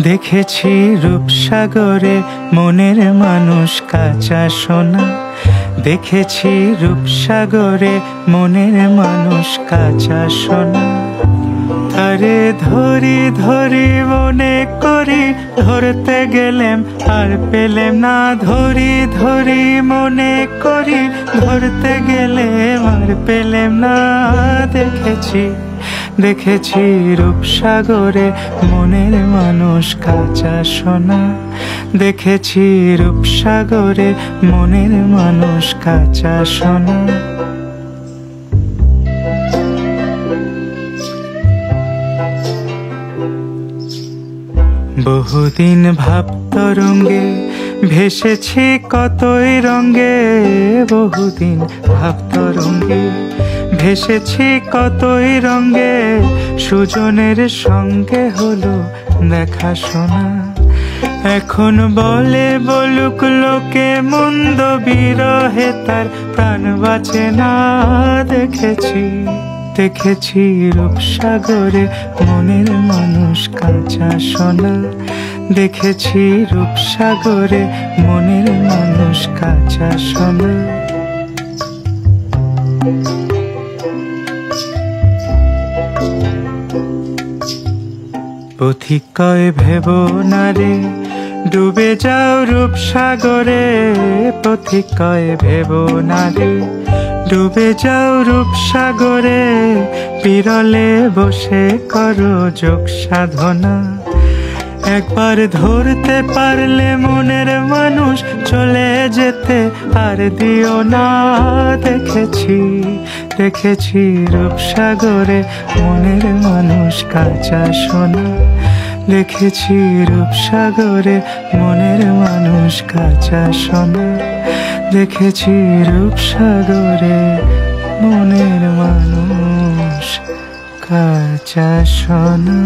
দেখেছি রূপসাগরে মনের মানুষ কাঁচা সোনা। দেখেছি রূপসাগরে মনের মানুষ কাঁচা সোনা। তারে ধরি ধরি মনে করি, ধরতে গেলেম আর পেলেম না। ধরি ধরি মনে করি, ধরতে গেলেম আর পেলেম না। দেখেছি দেখেছি রূপসাগরে মনের মানুষ কাঁচা সোনা। দেখেছি রূপসাগরে মনের মানুষ কাঁচা সোনা। বহুদিন ভাব তরঙ্গে ভেসেছি কতই রঙ্গে। বহুদিন ভাব তরঙ্গে ভেসেছি কতই রঙ্গে। সুজনের সঙ্গে হলো দেখা শোনা। এখন বলে বলুক লোকে মন্দ, বিরহে তার প্রাণ বাঁচে না। দেখেছি দেখেছি রূপসাগরে মনের মানুষ কাঁচা সোনা। দেখেছি রূপসাগরে মনের মানুষ কাঁচা সোনা। পথিক কয় ভেব না রে, ডুবে যাও রূপসাগরে। পথিক কয় ভেব না রে, ডুবে যাও রূপসাগরে। বিরলে বসে করো যোগ সাধনা। একবার ধরতে পারলে মনের মানুষ চলে যেতে আর দিও না। দেখেছি দেখেছি রূপসাগরে মনের মানুষ কাঁচা সোনা। দেখেছি রূপসাগরে মনের মানুষ কাঁচা সোনা। দেখেছি রূপসাগরে মনের মানুষ কাঁচা সোনা।